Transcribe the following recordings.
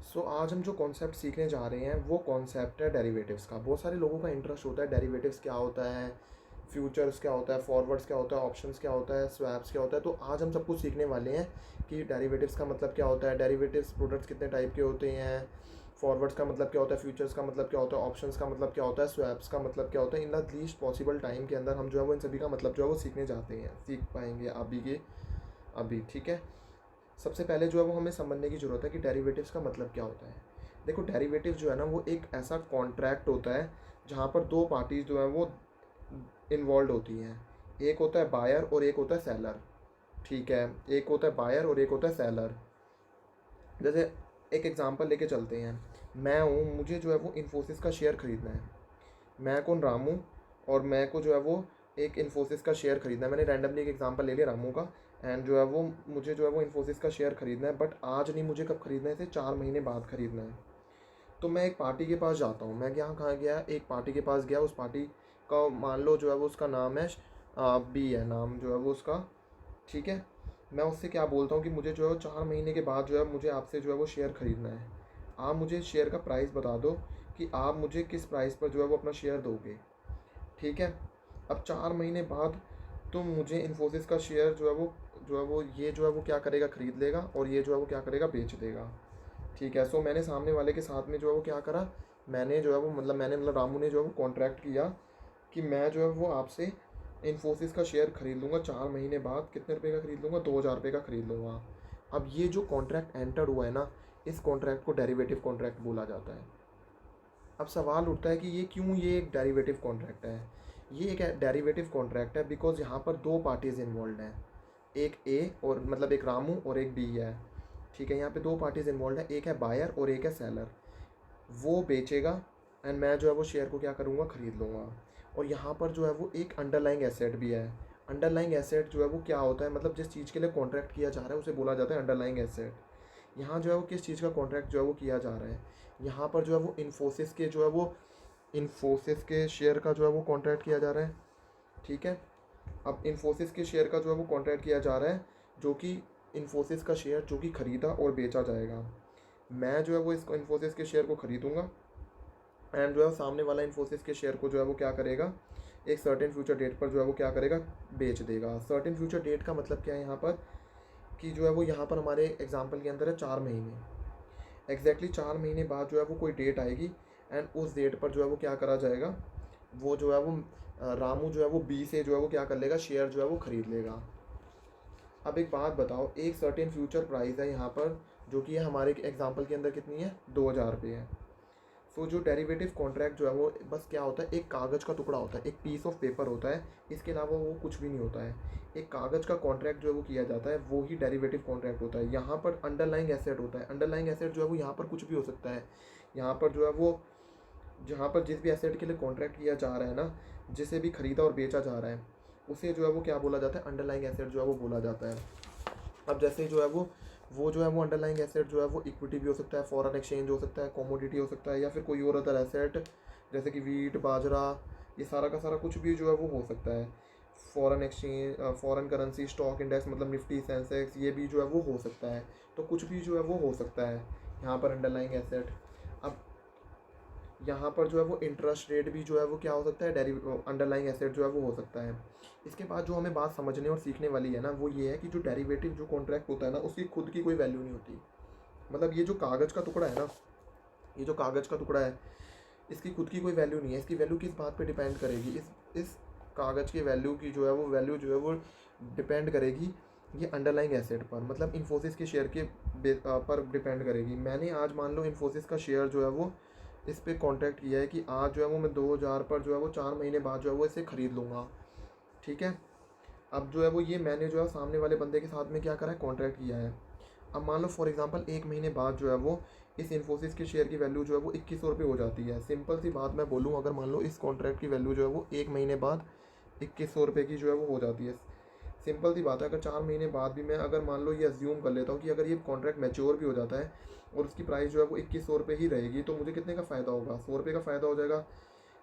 सो आज हम जो कॉन्सेप्ट सीखने जा रहे हैं वो कॉन्सेप्ट है डेरिवेटिव्स का। बहुत सारे लोगों का इंटरेस्ट होता है डेरिवेटिव्स क्या होता है, फ्यूचर्स क्या होता है, फॉरवर्ड्स क्या होता है, ऑप्शंस क्या होता है, स्वैप्स क्या होता है। तो आज हम सब कुछ सीखने वाले हैं कि डेरिवेटिव्स का मतलब क्या होता है, डेरिवेटिव्स प्रोडक्ट्स कितने टाइप के होते हैं, फॉरवर्ड्स का मतलब क्या होता है, फ्यूचर्स का मतलब क्या होता है, ऑप्शंस का मतलब क्या होता है, स्वैप्स का मतलब क्या होता है। In the least possible time के अंदर हम जो है वो इन सभी का मतलब जो है वो सीखने जाते हैं, सीख पाएंगे अभी के अभी। ठीक है। सबसे पहले जो है वो हमें समझने की ज़रूरत है कि डेरिवेटिव्स का मतलब क्या होता है। देखो, डेरिवेटिव जो है ना वो एक ऐसा कॉन्ट्रैक्ट होता है जहाँ पर दो पार्टीज जो है वो इन्वॉल्व होती हैं। एक होता है बायर और एक होता है सेलर। ठीक है, एक होता है बायर और एक होता है सेलर। जैसे एक एग्जांपल लेके चलते हैं। मैं हूँ, मुझे जो है वो इन्फोसिस का शेयर खरीदना है। मैं कौन, रामू। और मैं को जो है वो एक इन्फोसिस का शेयर खरीदना है। मैंने रैंडमली एक एग्जांपल ले लिया रामू का। एंड जो है वो मुझे जो है वो इन्फोसिस का शेयर खरीदना है, बट आज नहीं, मुझे कब खरीदना है, इसे 4 महीने बाद खरीदना है। तो मैं एक पार्टी के पास जाता हूँ। मैं यहाँ कहाँ गया, एक पार्टी के पास गया। उस पार्टी का मान लो जो है वो उसका नाम है बी है, नाम जो है वो उसका। ठीक है। मैं उससे क्या बोलता हूँ कि मुझे जो है 4 महीने के बाद जो है मुझे आपसे जो है वो शेयर ख़रीदना है। आप मुझे शेयर का प्राइस बता दो कि आप मुझे किस प्राइस पर जो है वो अपना शेयर दोगे। ठीक है। अब 4 महीने बाद तुम मुझे इन्फोसिस का शेयर जो है वो ये जो है वो क्या करेगा, ख़रीद लेगा, और ये जो है वो क्या करेगा, बेच देगा। ठीक है। सो मैंने सामने वाले के साथ में जो है वो क्या करा, मैंने रामू ने जो है वो कॉन्ट्रैक्ट किया कि मैं जो है वो आपसे इन्फोसिस का शेयर खरीद लूँगा 4 महीने बाद। कितने रुपए का खरीद लूँगा, 2000 रुपये का खरीद लूँगा। अब ये जो कॉन्ट्रैक्ट एंटर हुआ है ना, इस कॉन्ट्रैक्ट को डेरिवेटिव कॉन्ट्रैक्ट बोला जाता है। अब सवाल उठता है कि ये एक डेरिवेटिव कॉन्ट्रैक्ट है। ये एक डेरिवेटिव कॉन्ट्रैक्ट है बिकॉज यहाँ पर दो पार्टीज इन्वॉल्व हैं। एक ए और मतलब एक रामू और एक बी है। ठीक है। यहाँ पे दो पार्टीज इन्वॉल्व है, एक है बायर और एक है सेलर। वो बेचेगा एंड मैं जो है वो शेयर को क्या करूँगा, ख़रीद लूँगा। और यहाँ पर जो है वो एक अंडरलाइंग एसेट भी है। अंडरलाइंग एसेट जो है वो क्या होता है, मतलब जिस चीज़ के लिए कॉन्ट्रैक्ट किया जा रहा है उसे बोला जाता है अंडरलाइंग एसेट। यहाँ जो है वो किस चीज़ का कॉन्ट्रैक्ट जो है वो किया जा रहा है, यहाँ पर जो है वो इन्फोसिस के शेयर का जो है वो कॉन्ट्रैक्ट किया जा रहा है। ठीक है। अब इन्फोसिस के शेयर का जो है वो कॉन्ट्रैक्ट किया जा रहा है, जो कि इन्फोसिस का शेयर जो कि ख़रीदा और बेचा जाएगा। मैं जो है वो इसको इन्फोसिस के शेयर को ख़रीदूँगा एंड जो है सामने वाला इन्फोसिस के शेयर को जो है वो क्या करेगा, एक सर्टेन फ्यूचर डेट पर जो है वो क्या करेगा, बेच देगा। सर्टेन फ्यूचर डेट का मतलब क्या है यहाँ पर, कि जो है वो यहाँ पर हमारे एग्जाम्पल के अंदर है 4 महीने। एग्जैक्टली 4 महीने बाद जो है वो कोई डेट आएगी एंड उस डेट पर जो है वो क्या करा जाएगा, वो जो है वो रामू जो है वो बी से जो है वो क्या कर लेगा, शेयर जो है वो ख़रीद लेगा। अब एक बात बताओ, एक सर्टेन फ्यूचर प्राइस है यहाँ पर, जो कि हमारे एग्जाम्पल के अंदर कितनी है, 2000 रुपये है। सो जो डेरिवेटिव कॉन्ट्रैक्ट जो है वो बस क्या होता है, एक कागज़ का टुकड़ा होता है, एक पीस ऑफ पेपर होता है। इसके अलावा वो कुछ भी नहीं होता है। एक कागज़ का कॉन्ट्रैक्ट जो है वो किया जाता है, वो ही डेरिवेटिव कॉन्ट्रैक्ट होता है। यहाँ पर अंडरलाइंग एसेट होता है। अंडरलाइंग एसेट जो है वो यहाँ पर कुछ भी हो सकता है। यहाँ पर जो है वो, जहाँ पर जिस भी एसेट के लिए कॉन्ट्रैक्ट किया जा रहा है ना, जिसे भी ख़रीदा और बेचा जा रहा है, उसे जो है वो क्या बोला जाता है, अंडरलाइंग एसेट जो है वो बोला जाता है। अब जैसे जो है वो जो है वो अंडरलाइंग एसेट जो है वो इक्विटी भी हो सकता है, फॉरेन एक्सचेंज हो सकता है, कमोडिटी हो सकता है, या फिर कोई और अदर एसेट जैसे कि वीट, बाजरा, ये सारा का सारा कुछ भी जो है वो हो सकता है। Foreign exchange, foreign currency, stock index मतलब निफ्टी, सेंसेक्स, ये भी जो है वो हो सकता है। तो कुछ भी जो है वो हो सकता है यहाँ पर अंडरलाइंग एसेट। अब यहाँ पर जो है वो इंटरेस्ट रेट भी जो है वो क्या हो सकता है, अंडरलाइंग एसेट जो है वो हो सकता है। इसके बाद जो हमें बात समझने और सीखने वाली है ना, वो ये है कि जो डेरिवेटिव जो कॉन्ट्रैक्ट होता है ना, उसकी खुद की कोई वैल्यू नहीं होती। मतलब ये जो कागज़ का टुकड़ा है ना, ये जो कागज़ का टुकड़ा है, इसकी खुद की कोई वैल्यू नहीं है। इसकी वैल्यू किस बात पे डिपेंड करेगी, इस कागज़ की वैल्यू की जो है वो वैल्यू जो है वो डिपेंड करेगी ये अंडरलाइंग एसेट पर, मतलब इन्फोसिस के शेयर के पर डिपेंड करेगी। मैंने आज मान लो इन्फोसिस का शेयर जो है वो इस पे कॉन्ट्रैक्ट किया है कि आज जो है वो मैं 2000 पर जो है वो 4 महीने बाद जो है वो इसे ख़रीद लूँगा। ठीक है। अब जो है वो ये मैंने जो है सामने वाले बंदे के साथ में क्या करा है, कॉन्ट्रैक्ट किया है। अब मान लो फॉर एग्जांपल 1 महीने बाद जो है वो इस इन्फोसिस के शेयर की वैल्यू जो है वो 2100 रुपये हो जाती है। सिंपल सी बात मैं बोलूँ, अगर मान लो इस कॉन्ट्रैक्ट की वैल्यू जो है वो 1 महीने बाद 2100 रुपये की जो है वो हो जाती है। सिंपल सी बात है, अगर 4 महीने बाद भी मैं अगर मान लो ये अज्यूम कर लेता हूँ कि अगर ये कॉन्ट्रैक्ट मैच्योर भी हो जाता है और उसकी प्राइस जो है वो 2100 रुपये ही रहेगी, तो मुझे कितने का फ़ायदा होगा, 100 रुपये का फ़ायदा हो जाएगा।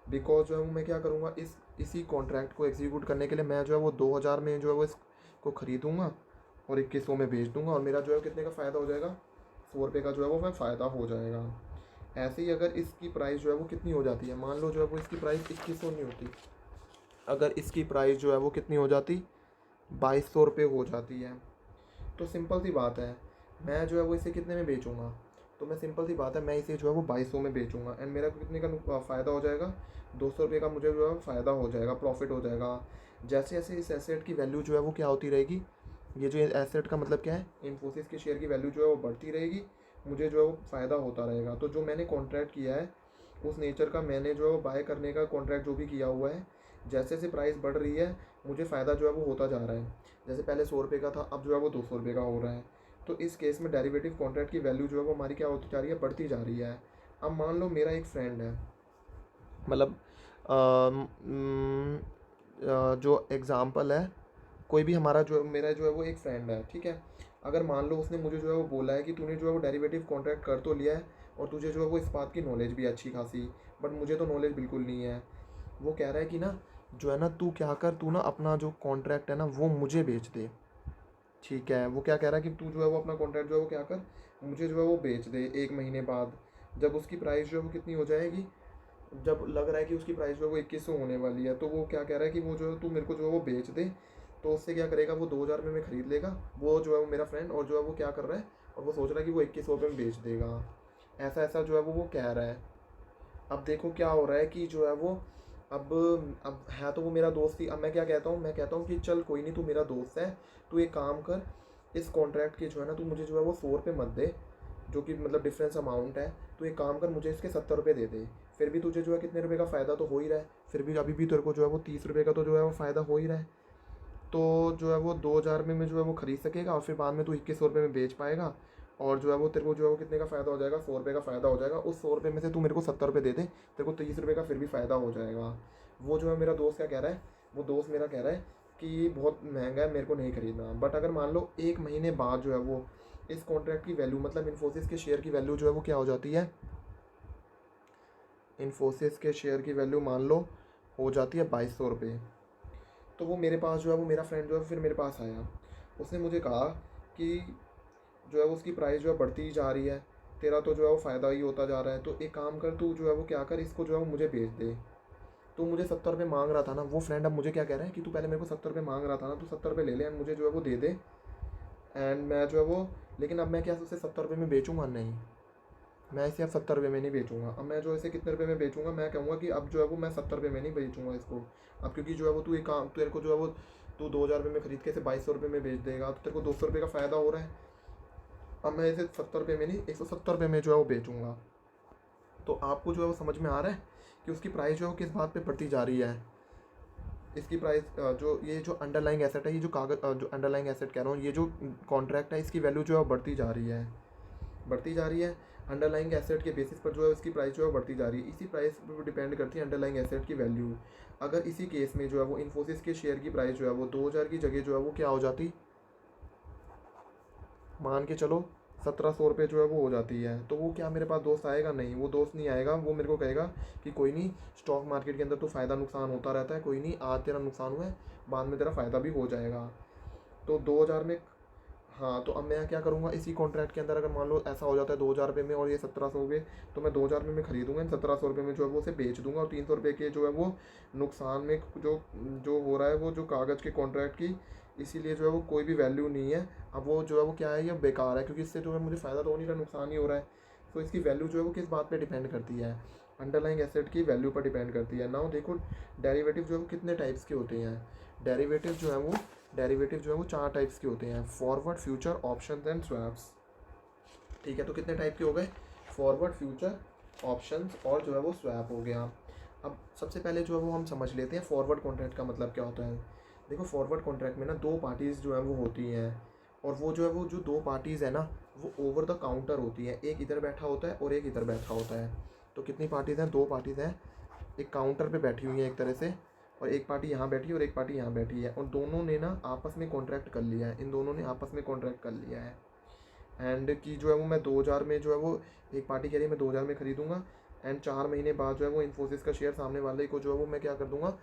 बिकॉज जो है वो मैं क्या करूँगा, इसी कॉन्ट्रैक्ट को एग्जीक्यूट करने के लिए मैं जो है वो 2000 में जो है वो इसको ख़रीदूँगा और 2100 में बेच दूँगा, और मेरा जो है कितने का फ़ायदा हो जाएगा, 100 रुपये का जो है वो हमें फ़ायदा हो जाएगा। ऐसे ही अगर इसकी प्राइस जो है वो कितनी हो जाती है, मान लो जो है वो इसकी प्राइस 2100 नहीं होती, अगर इसकी प्राइस जो है वो कितनी हो जाती, 2200 रुपये हो जाती है, तो सिंपल सी बात है मैं जो है वो इसे कितने में बेचूंगा, तो मैं सिंपल सी बात है मैं इसे जो है वो 2200 में बेचूंगा एंड मेरा को कितने का फ़ायदा हो जाएगा, 200 रुपये का मुझे जो है फ़ायदा हो जाएगा, प्रॉफिट हो जाएगा। जैसे जैसे इस एसेट की वैल्यू जो है वो क्या होती रहेगी, ये जो एसेट का मतलब क्या है, इन्फोसिस के शेयर की वैल्यू जो है वो बढ़ती रहेगी, मुझे जो है वो फ़ायदा होता रहेगा। तो जो मैंने कॉन्ट्रैक्ट किया है उस नेचर का मैंने जो है वो बाय करने का कॉन्ट्रैक्ट जो भी किया हुआ है, जैसे जैसे प्राइस बढ़ रही है मुझे फ़ायदा जो है वो होता जा रहा है। जैसे पहले 100 रुपये का था, अब जो है वो 200 रुपये का हो रहा है। तो इस केस में डेरिवेटिव कॉन्ट्रैक्ट की वैल्यू जो है वो हमारी क्या होती जा रही है, बढ़ती जा रही है। अब मान लो मेरा एक फ्रेंड है, मतलब जो एग्ज़ाम्पल है, कोई भी हमारा जो मेरा जो है वो एक फ्रेंड है, ठीक है। अगर मान लो उसने मुझे जो है वो बोला है कि तूने जो है वो डेरिवेटिव कॉन्ट्रैक्ट कर तो लिया है और तुझे जो है वो इस बात की नॉलेज भी अच्छी खासी, बट मुझे तो नॉलेज बिल्कुल नहीं है। वो कह रहा है कि ना जो है ना तू क्या कर, तू ना अपना जो कॉन्ट्रैक्ट है ना वो मुझे बेच दे, ठीक है। वो क्या कह रहा है कि तू जो है वो अपना कॉन्ट्रैक्ट जो है वो क्या कर, मुझे जो है वो बेच दे 1 महीने बाद, जब उसकी प्राइस जो है वो कितनी हो जाएगी, जब लग रहा है कि उसकी प्राइस जो है वो 2100 होने वाली है, तो वो क्या कह रहा है कि वो जो है तू मेरे को जो है वो बेच दे। तो उससे क्या करेगा, वो 2000 रुपये में ख़रीद लेगा, वो जो है वो मेरा फ्रेंड, और जो है वो क्या कर रहा है, और वो सोच रहा है कि वो 2100 रुपये में बेच देगा। ऐसा ऐसा जो है वो कह रहा है। अब देखो क्या हो रहा है कि जो है वो अब अब है तो वो मेरा दोस्त ही। अब मैं क्या कहता हूँ, मैं कहता हूँ कि चल कोई नहीं, तू मेरा दोस्त है, तू एक काम कर, इस कॉन्ट्रैक्ट के जो है ना तू मुझे जो है वो 100 रुपये मत दे, जो कि मतलब डिफरेंस अमाउंट है। तू एक काम कर, मुझे इसके 70 रुपये दे दे, फिर भी तुझे जो है कितने रुपये का फ़ायदा तो हो ही रहा है, फिर भी अभी भी तेरे को जो है वो 30 रुपये का तो जो है वो फ़ायदा हो ही रहा है। तो जो है वो 2000 में जो है वो ख़रीद सकेगा और फिर बाद में तू 2100 रुपये में बेच पाएगा, और जो है वो तेरे को जो है वो कितने का फ़ायदा हो जाएगा, 100 रुपये का फ़ायदा हो जाएगा। उस 100 रुपये में से तू मेरे को 70 रुपये दे दे, तेरे को 30 रुपये का फिर भी फ़ायदा हो जाएगा। वो जो है मेरा दोस्त क्या कह रहा है, वो दोस्त मेरा कह रहा है कि बहुत महंगा है, मेरे को नहीं खरीदना। बट अगर मान लो 1 महीने बाद जो है वो इस कॉन्ट्रैक्ट की वैल्यू, मतलब इन्फोसिस के शेयर की वैल्यू जो है वो क्या हो जाती है, इन्फोसिस के शेयर की वैल्यू मान लो हो जाती है 2200 रुपये। तो वो मेरे पास जो है वो मेरा फ्रेंड जो है फिर मेरे पास आया, उसने मुझे कहा कि जो है वो उसकी प्राइस जो है बढ़ती ही जा रही है, तेरा तो जो है वो फ़ायदा ही होता जा रहा है, तो एक काम कर, तू जो है वो क्या कर, इसको जो है वो मुझे बेच दे। तो मुझे 70 रुपये मांग रहा था ना वो फ्रेंड, अब मुझे क्या कह रहा है कि तू पहले मेरे को 70 रुपये मांग रहा था ना, तू 70 रुपये ले ले एंड मुझे जो है वो दे दे, एंड मैं जो है वो, लेकिन अब मैं क्या उसे 70 रुपये में बेचूंगा, नहीं, मैं इसे अब 70 रुपये में नहीं बेचूंगा। अब मैं जो इसे कितने रुपये में बेचूंगा, मैं कहूँगा कि अब जो है वो मैं 70 रुपये में नहीं बेचूंगा इसको। अब क्योंकि जो है वो तू एक काम, तेरे को जो है वो तू 2000 रुपये में खरीद के इसे 2200 रुपये में बेच देगा, तो तेरे को 200 रुपये का फ़ायदा हो रहा है। अब मैं इसे 70 रुपये में नहीं, 170 रुपये में जो है वो बेचूंगा। तो आपको जो है वो समझ में आ रहा है कि उसकी प्राइस जो है वो किस बात पे बढ़ती जा रही है। इसकी प्राइस जो ये जो अंडरलाइंग एसेट है, ये जो कागज जो अंडरलाइंग एसेट कह रहा हूँ, ये जो कॉन्ट्रैक्ट है, इसकी वैल्यू जो है वो बढ़ती जा रही है, बढ़ती जा रही है। अंडरलाइंग एसेट के बेसिस पर जो है उसकी प्राइस जो है बढ़ती जा रही है। इसी प्राइस पर डिपेंड करती है अंडरलाइंग एसेट की वैल्यू। अगर इसी केस में जो है वो इन्फोसिस के शेयर की प्राइस जो है वो 2000 की जगह जो है वो क्या हो जाती, मान के चलो 1700 रुपये जो है वो हो जाती है, तो वो क्या मेरे पास दोस्त आएगा, नहीं, वो दोस्त नहीं आएगा। वो मेरे को कहेगा कि कोई नहीं, स्टॉक मार्केट के अंदर तो फ़ायदा नुकसान होता रहता है, कोई नहीं, आज तेरा नुकसान हुआ है, बाद में तेरा फ़ायदा भी हो जाएगा। तो 2000 में, हाँ, तो अब मैं क्या करूँगा, इसी कॉन्ट्रैक्ट के अंदर अगर मान लो ऐसा हो जाता है 2000 रुपये में और ये 1700 रुपये, तो मैं 2000 रुपये में खरीदूंगा, 1700 रुपये में जो है वो उसे बेच दूंगा, और 300 रुपये के जो है वो नुकसान में जो जो हो रहा है वो जो कागज़ के कॉन्ट्रैक्ट की, इसीलिए जो है वो कोई भी वैल्यू नहीं है। अब वो जो है वो क्या है, ये बेकार है, क्योंकि इससे जो है मुझे फ़ायदा तो हो नहीं रहा, नुकसान ही हो रहा है। तो इसकी वैल्यू जो है वो किस बात पे डिपेंड करती है, अंडरलाइंग एसेट की वैल्यू पर डिपेंड करती है। नाउ देखो, डेरिवेटिव जो है वो कितने टाइप्स के होते हैं। डेरिवेटिव जो है वो डेरिवेटिव जो है वो 4 टाइप्स के होते हैं, forward, future, options and swaps. ठीक है, तो कितने टाइप के हो गए, फॉरवर्ड, फ्यूचर, ऑप्शंस और जो है वो स्वैप हो गया। अब सबसे पहले जो है वो हम समझ लेते हैं फॉरवर्ड कॉन्ट्रैक्ट का मतलब क्या होता है। देखो, फॉरवर्ड कॉन्ट्रैक्ट में ना 2 पार्टीज़ जो है वो होती हैं, और वो जो है वो जो 2 पार्टीज़ है ना वो ओवर द काउंटर होती है, एक इधर बैठा होता है और एक इधर बैठा होता है। तो कितनी पार्टीज़ हैं, 2 पार्टीज़ हैं, एक काउंटर पे बैठी हुई है एक तरह से, और एक पार्टी यहाँ बैठी है और एक पार्टी यहाँ बैठी है, और दोनों ने ना आपस में कॉन्ट्रैक्ट कर लिया है, इन दोनों ने आपस में कॉन्ट्रैक्ट कर लिया है। एंड कि जो है वो मैं 2000 में जो है वो, एक पार्टी कह रही है मैं 2000 में खरीदूंगा, एंड 4 महीने बाद जो है वो इन्फोसिस का शेयर सामने वाले को जो है वो मैं क्या कर दूंगा,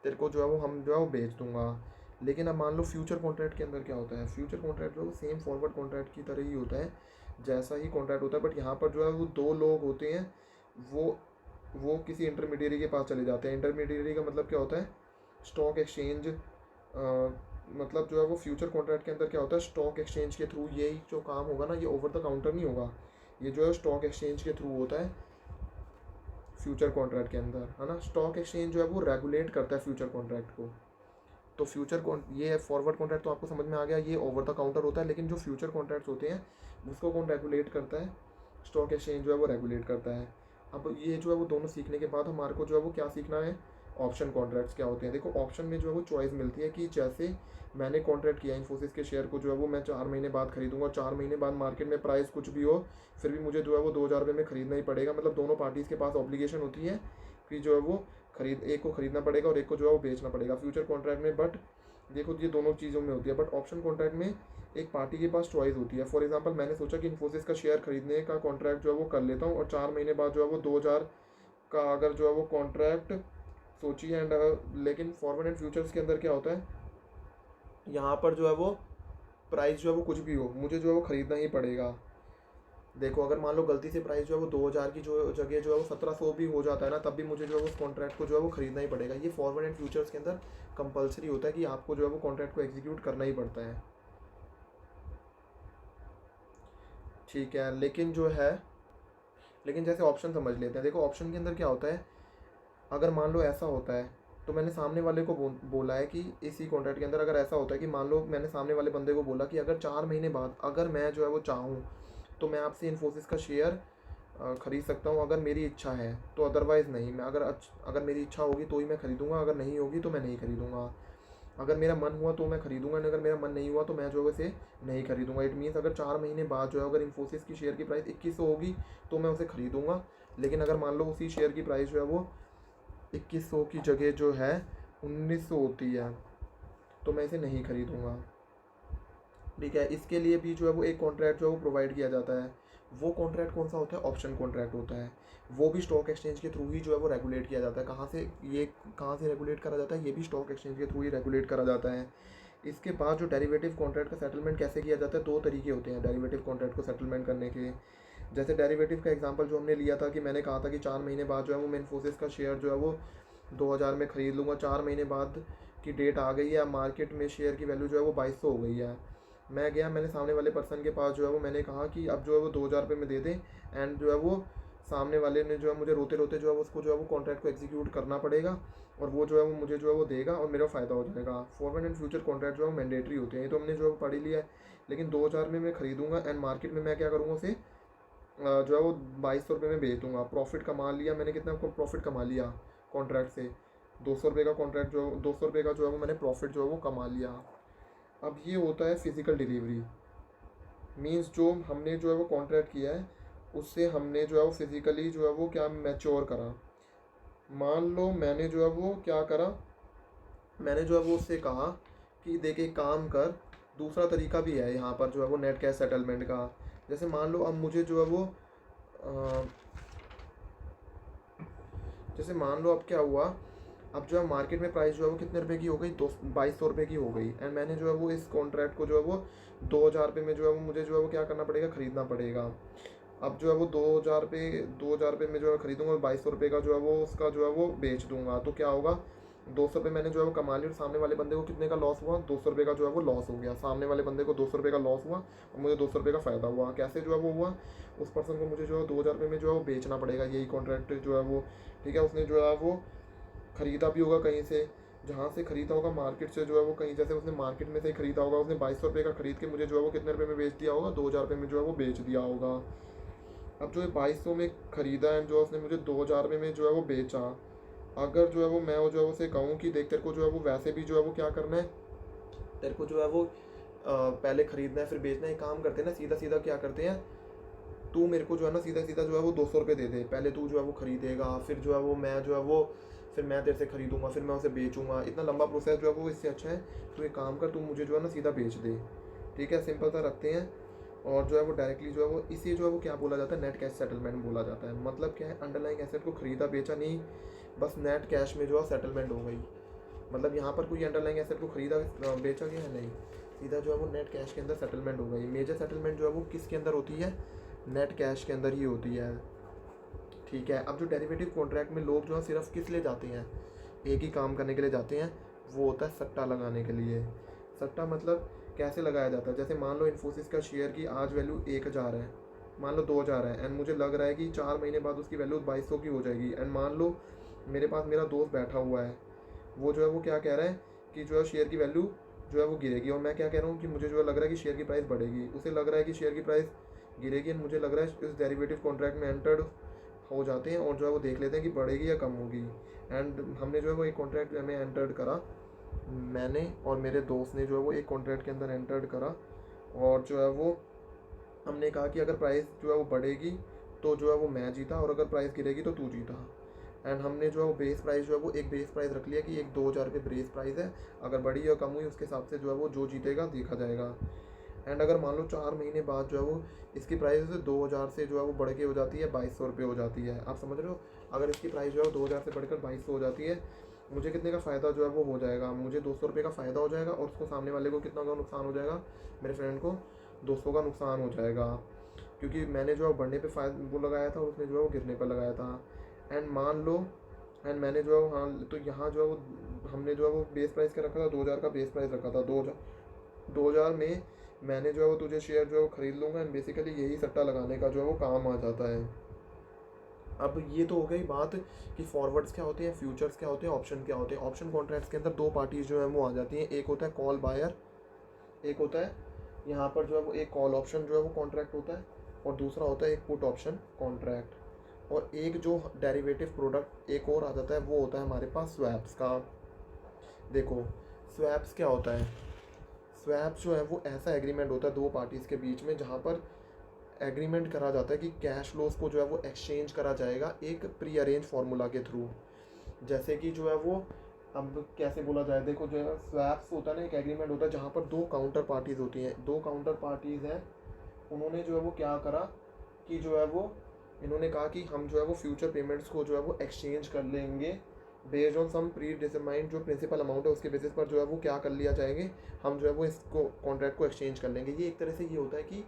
तेरे को जो है वो हम जो है वो बेच दूंगा। लेकिन अब मान लो फ्यूचर कॉन्ट्रैक्ट के अंदर क्या होता है, फ्यूचर कॉन्ट्रैक्ट जो है वो सेम फॉरवर्ड कॉन्ट्रैक्ट की तरह ही होता है। जैसा ही कॉन्ट्रैक्ट होता है, बट यहाँ पर जो है वो दो लोग होते हैं, वो वो किसी इंटरमीडियरी के पास चले जाते हैं। इंटरमीडियरी का मतलब क्या होता है, स्टॉक एक्सचेंज, मतलब जो है वो फ्यूचर कॉन्ट्रैक्ट के अंदर क्या होता है, स्टॉक एक्सचेंज के थ्रू यही जो काम होगा ना, ये ओवर द काउंटर नहीं होगा, ये जो है स्टॉक एक्सचेंज के थ्रू होता है फ्यूचर कॉन्ट्रैक्ट के अंदर, है ना। स्टॉक एक्सचेंज जो है वो रेगुलेट करता है फ्यूचर कॉन्ट्रैक्ट को। तो ये फॉरवर्ड कॉन्ट्रैक्ट तो आपको समझ में आ गया, ये ओवर द काउंटर होता है, लेकिन जो फ्यूचर कॉन्ट्रैक्ट्स होते हैं उसको कौन रेगुलेट करता है, स्टॉक एक्सचेंज जो है वो रेगुलेट करता है। अब ये जो है वो दोनों सीखने के बाद हमारे को जो है वो क्या सीखना है, ऑप्शन कॉन्ट्रैक्ट्स क्या होते हैं। देखो ऑप्शन में जो है वो चॉइस मिलती है कि जैसे मैंने कॉन्ट्रैक्ट किया इन्फोसिस के शेयर को जो है वो मैं 4 महीने बाद खरीदूंगा, 4 महीने बाद मार्केट में प्राइस कुछ भी हो फिर भी मुझे जो है वो 2,000 रुपये में खरीदना ही पड़ेगा। मतलब दोनों पार्टीज़ के पास ऑब्लिगेशन होती है कि जो है वो एक को खरीदना पड़ेगा और एक को जो है वो बेचना पड़ेगा फ्यूचर कॉन्ट्रैक्ट में। बट देखो ये दोनों चीज़ों में होती है, बट ऑप्शन कॉन्ट्रैक्ट में एक पार्टी के पास चॉइस होती है। फॉर एग्जांपल मैंने सोचा कि इन्फोसिस का शेयर खरीदने का कॉन्ट्रैक्ट जो है वो कर लेता हूँ और 4 महीने बाद जो है वो 2,000 का अगर जो है वो कॉन्ट्रैक्ट सोचिए एंड लेकिन फॉरवर्ड एंड फ्यूचर्स के अंदर क्या होता है, यहाँ पर जो है वो प्राइस जो है वो कुछ भी हो मुझे जो है वो ख़रीदना ही पड़ेगा। देखो अगर मान लो गलती से प्राइस जो है वो 2,000 की जो जगह जो है वो 1,700 भी हो जाता है ना, तब भी मुझे जो है उस कॉन्ट्रैक्ट को जो है वो ख़रीदना ही पड़ेगा। ये फॉरवर्ड एंड फ्यूचर्स के अंदर कंपलसरी होता है कि आपको जो है वो कॉन्ट्रैक्ट को एग्जीक्यूट करना ही पड़ता है, ठीक है। लेकिन जैसे ऑप्शन समझ लेते हैं। देखो ऑप्शन के अंदर क्या होता है, अगर मान लो ऐसा होता है तो मैंने सामने वाले को बोला है कि इसी कॉन्ट्रैक्ट के अंदर अगर ऐसा होता है कि मान लो मैंने सामने वाले बंदे को बोला कि अगर 4 महीने बाद अगर मैं जो है वो चाहूँ तो मैं आपसे इन्फोसिस का शेयर खरीद सकता हूँ, अगर मेरी इच्छा है तो, अदरवाइज़ नहीं। मैं अगर मेरी इच्छा होगी तो ही मैं खरीदूँगा, अगर नहीं होगी तो मैं नहीं खरीदूँगा। अगर मेरा मन हुआ तो मैं खरीदूँगा, अगर मेरा मन नहीं हुआ तो मैं जो है उसे नहीं खरीदूँगा। इट मीन्स अगर 4 महीने बाद जो है अगर इन्फोसिस की शेयर की प्राइस 2,100 होगी तो मैं उसे खरीदूँगा, लेकिन अगर मान लो उसी शेयर की प्राइस जो है वो 2,100 की जगह जो है 1,900 होती है तो मैं इसे नहीं खरीदूँगा, ठीक है। इसके लिए भी जो है वो एक कॉन्ट्रैक्ट जो है वो प्रोवाइड किया जाता है। वो कॉन्ट्रैक्ट कौन सा होता है, ऑप्शन कॉन्ट्रैक्ट होता है। वो भी स्टॉक एक्सचेंज के थ्रू ही जो है वो रेगुलेट किया जाता है। कहाँ से रेगुलेट करा जाता है, ये भी स्टॉक एक्सचेंज के थ्रू ही रेगुलेट करा जाता है। इसके बाद जो डेरिवेटिव कॉन्ट्रैक्ट का सेटलमेंट कैसे किया जाता है, दो तरीके होते हैं डेरिवेटिव कॉन्ट्रैक्ट को सेटलमेंट करने के। जैसे डेरिवेटिव का एग्जांपल जो हमने लिया था कि मैंने कहा था कि 4 महीने बाद जो है वो मैं इन्फोसिस का शेयर जो है वो 2,000 में ख़रीद लूँगा। 4 महीने बाद की डेट आ गई है, मार्केट में शेयर की वैल्यू जो है वो 2,200 हो गई है। मैं गया, मैंने सामने वाले पर्सन के पास जो है वो मैंने कहा कि अब जो है वो 2,000 रुपये में दे दें, एंड जो है वो सामने वाले ने जो है मुझे रोते रोते जो है उसको जो है वो कॉन्ट्रैक्ट को एग्जीक्यूट करना पड़ेगा और वो जो है वो मुझे जो है वो देगा और मेरा फ़ायदा हो जाएगा। फॉरवर्ड एंड फ्यूचर कॉन्ट्रैक्ट जो है मैंडेटरी होते हैं, ये तो हमने जो है पढ़ ही लिया है। लेकिन 2,000 में मैं खरीदूँगा एंड मार्केट में मैं क्या करूँगा, उसे जो है वो 2,200 रुपये में बेच दूँगा। प्रॉफिट कमा लिया मैंने, कितना प्रॉफिट कमा लिया कॉन्ट्रैक्ट से, 200 रुपये का कॉन्ट्रैक्ट जो 200 रुपये का जो है वो मैंने प्रॉफिट जो है वो कमा लिया। अब ये होता है फिज़िकल डिलीवरी, मीन्स जो हमने जो है वो कॉन्ट्रैक्ट किया है उससे हमने जो है वो फिज़िकली जो है वो क्या मैच्योर करा। मान लो मैंने जो है वो क्या करा, मैंने जो है वो उससे कहा कि देख एक काम कर, दूसरा तरीका भी है यहाँ पर जो है वो नेट कैश सेटलमेंट का। जैसे मान लो अब मुझे जो है वो जैसे मान लो अब क्या हुआ, अब जो है मार्केट में प्राइस जो है वो कितने रुपए की हो गई, 2,200 रुपये की हो गई, एंड मैंने जो है वो इस कॉन्ट्रैक्ट को जो है वो 2,000 रुपये में जो है वो मुझे जो है वो क्या करना पड़ेगा, ख़रीदना पड़ेगा। अब जो है वो 2,000 रुपये में जो है खरीदूँगा और 2,200 रुपये का जो है वो उसका जो है वो बेच दूँगा, तो क्या होगा, 200 रुपये मैंने जो है वो कमा लिया और सामने वाले बंदे को कितने का लॉस हुआ, 200 रुपये का जो है वो लॉस हो गया। सामने वाले बंदे को 200 रुपये का लॉस हुआ और मुझे 200 रुपये का फ़ायदा हुआ। कैसे जो है वो हुआ, उस पर्सन को मुझे जो है 2,000 रुपये में जो है वो बेचना पड़ेगा यही कॉन्ट्रैक्ट जो है वो, ठीक है। उसने जो है वो ख़रीदा भी होगा कहीं से, जहाँ से ख़रीदा होगा मार्केट से जो है वो, कहीं जैसे उसने मार्केट में से ही ख़रीदा होगा, उसने 2,200 रुपये का ख़रीद के मुझे जो है वो कितने रुपये में बेच दिया होगा, 2,000 रुपये में जो है वो बेच दिया होगा। अब जो है 2,200 में ख़रीदा है, जो उसने मुझे 2,000 रुपये में जो है वो बेचा, अगर जो है वो मैं जो है उसे कहूँ कि देख तेरे को जो है वो वैसे भी जो है वो क्या करना है, तेरे को जो है वो पहले ख़रीदना है फिर बेचना है, काम करते हैं ना सीधा सीधा, क्या करते हैं, तू मेरे को जो है ना सीधा सीधा जो है वो 200 रुपये दे दे, पहले तू जो है वो ख़रीदेगा, फिर जो है वो मैं जो है वो फिर मैं तेरे से ख़रीदूँगा, फिर मैं उसे बेचूँगा, इतना लंबा प्रोसेस जो है वो, इससे अच्छा है तू एक काम कर, तू मुझे जो है ना सीधा बेच दे, ठीक है। सिंपल सा रखते हैं और जो है वो डायरेक्टली जो है वो इसे जो है वो क्या बोला जाता है, नेट कैश सेटलमेंट बोला जाता है। मतलब क्या है, अंडरलाइंग एसेट को ख़रीदा बेचा नहीं, बस नेट कैश में जो है सेटलमेंट हो गई। मतलब यहाँ पर कोई अंडरलाइंग एसेट को ख़रीदा बेचा गया है नहीं, सीधा जो है वो नेट कैश के अंदर सेटलमेंट हो गई। मेजर सेटलमेंट जो है वो किसके अंदर होती है, नेट कैश के अंदर ही होती है, ठीक है। अब जो डेरिवेटिव कॉन्ट्रैक्ट में लोग जो है सिर्फ किस लिए जाते हैं, एक ही काम करने के लिए जाते हैं, वो होता है सट्टा लगाने के लिए। सट्टा मतलब कैसे लगाया जाता है, जैसे मान लो इन्फोसिस का शेयर की आज वैल्यू 1000 है, मान लो 2000 है, एंड मुझे लग रहा है कि 4 महीने बाद उसकी वैल्यू 2200 की हो जाएगी। एंड मान लो मेरे पास मेरा दोस्त बैठा हुआ है, वो जो है वो क्या कह रहा है कि जो है शेयर की वैल्यू जो है वो गिरेगी, और मैं क्या कह रहा हूँ कि मुझे जो है लग रहा है कि शेयर की प्राइस बढ़ेगी। उसे लग रहा है कि शेयर की प्राइस गिरेगी, एंड मुझे लग रहा है इस डेरिवेटिव कॉन्ट्रैक्ट में एंटर्ड हो जाते हैं और जो है वो देख लेते हैं कि बढ़ेगी या कम होगी। एंड हमने जो है वो एक कॉन्ट्रैक्ट में एंटर्ड करा, मैंने और मेरे दोस्त ने जो है वो एक कॉन्ट्रैक्ट के अंदर एंटर्ड करा, और जो है वो हमने कहा कि अगर प्राइस जो है वो बढ़ेगी तो जो है वो मैं जीता, और अगर प्राइस गिरेगी तो तू जीता। एंड हमने जो है वो बेस प्राइस जो है वो एक बेस प्राइस रख लिया कि एक 2000 रुपये बेस प्राइस है, अगर बढ़ी या कम हुई उसके हिसाब से जो है वो जो जीतेगा देखा जाएगा। एंड अगर मान लो 4 महीने बाद जो है वो इसकी प्राइस 2000 से जो है वो बढ़ के हो जाती है 2200 रुपये हो जाती है, आप समझ रहे हो। अगर इसकी प्राइस जो है 2000 से बढ़कर 2200 हो जाती है, मुझे कितने का फ़ायदा जो है वो हो जाएगा, मुझे 200 रुपये का फ़ायदा हो जाएगा, और उसको सामने वाले को कितना का नुकसान हो जाएगा, मेरे फ्रेंड को 200 का नुकसान हो जाएगा, क्योंकि मैंने जो है बढ़ने पे फ़ायदा वो लगाया था, उसने जो है वो गिरने पर लगाया था। एंड मान लो एंड मैंने जो है हाँ, तो यहाँ जो है वो हमने जो है वो बेस प्राइस क्या रखा था, 2000 का बेस प्राइस रखा था। 2000 में मैंने जो है वो तुझे शेयर जो है वो खरीद लूँगा, एंड बेसिकली यही सट्टा लगाने का जो है वो काम आ जाता है। अब ये तो हो गई बात कि फॉरवर्ड्स क्या होते हैं, फ्यूचर्स क्या होते हैं, ऑप्शन क्या होते हैं। ऑप्शन कॉन्ट्रैक्ट्स के अंदर दो पार्टीज जो है वो आ जाती हैं, एक होता है कॉल बायर, एक होता है यहाँ पर जो है वो एक कॉल ऑप्शन जो है वो कॉन्ट्रैक्ट होता है, और दूसरा होता है एक पुट ऑप्शन कॉन्ट्रैक्ट। और एक जो डेरिवेटिव प्रोडक्ट एक और आ जाता है वो होता है हमारे पास स्वैप्स का। देखो स्वैप्स क्या होता है, स्वैप्स जो है वो ऐसा एग्रीमेंट होता है दो पार्टीज़ के बीच में, जहाँ पर एग्रीमेंट करा जाता है कि कैश फ्लोज को जो है वो एक्सचेंज करा जाएगा एक प्री अरेंज फार्मूला के थ्रू। जैसे कि जो है वो अब कैसे बोला जाए, देखो जो है स्वैप्स होता है ना, एक एग्रीमेंट होता है जहाँ पर दो काउंटर पार्टीज़ होती हैं, दो काउंटर पार्टीज़ हैं, उन्होंने जो है वो क्या करा कि जो है वो इन्होंने कहा कि हम जो है वो फ्यूचर पेमेंट्स को जो है वो एक्सचेंज कर लेंगे based on some predetermined जो प्रिंसिपल अमाउंट है उसके बेसिस पर जो है वो क्या कर लिया जाएंगे, हम जो है वो इसको कॉन्ट्रैक्ट को एक्सचेंज कर लेंगे। ये एक तरह से ये होता है कि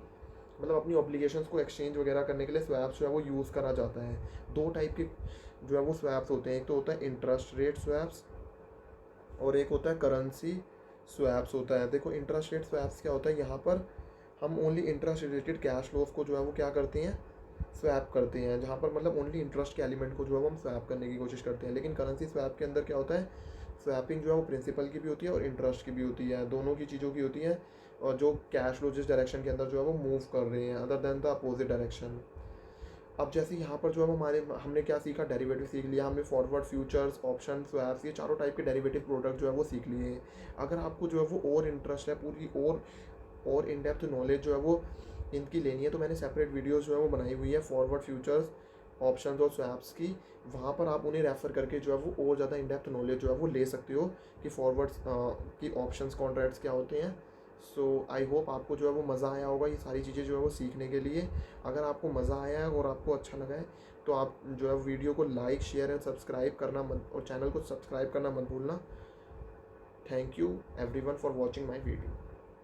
मतलब अपनी ऑब्लिगेशंस को एक्सचेंज वगैरह करने के लिए स्वैप्स जो है वो यूज़ करा जाता है। दो टाइप के जो है वो स्वैप्स होते हैं, एक तो होता है इंटरेस्ट रेट स्वैप्स और एक होता है करेंसी स्वैप्स होता है। देखो इंटरेस्ट रेट स्वैप्स क्या होता है, यहाँ पर हम only interest related cash flows को जो है वो क्या करते हैं, स्वैप करते हैं, जहाँ पर मतलब ओनली इंटरेस्ट के एलिमेंट को जो है वो हम स्वैप करने की कोशिश करते हैं। लेकिन करेंसी स्वैप के अंदर क्या होता है, स्वैपिंग जो है वो प्रिंसिपल की भी होती है और इंटरेस्ट की भी होती है, दोनों की चीज़ों की होती है, और जो कैश फ्लो जिस डायरेक्शन के अंदर जो है वो मूव कर रहे हैं other than the opposite direction. अब जैसे यहाँ पर जो है हमारे हमने क्या सीखा, डेरिवेटिव सीख लिया हमने, फॉरवर्ड फ्यूचर्स ऑप्शन स्वैप्स ये चारों टाइप के डेरिवेटिव प्रोडक्ट जो है वो सीख लिए। अगर आपको जो है वो और इंटरेस्ट है पूरी और इन डेप्थ नॉलेज जो है वो इनकी लेनी है, तो मैंने सेपरेट वीडियोस जो है वो बनाई हुई है फॉरवर्ड फ्यूचर्स ऑप्शंस और स्वैप्स की, वहाँ पर आप उन्हें रेफ़र करके जो है वो और ज़्यादा इन डेप्थ नॉलेज जो है वो ले सकते हो कि फॉरवर्ड्स की ऑप्शंस कॉन्ट्रैक्ट्स क्या होते हैं। सो आई होप आपको जो है वो मज़ा आया होगा ये सारी चीज़ें जो है वो सीखने के लिए। अगर आपको मज़ा आया है और आपको अच्छा लगा है तो आप जो है वीडियो को लाइक शेयर एंड सब्सक्राइब करना मत, और चैनल को सब्सक्राइब करना मत भूलना। Thank you everyone for watching my video.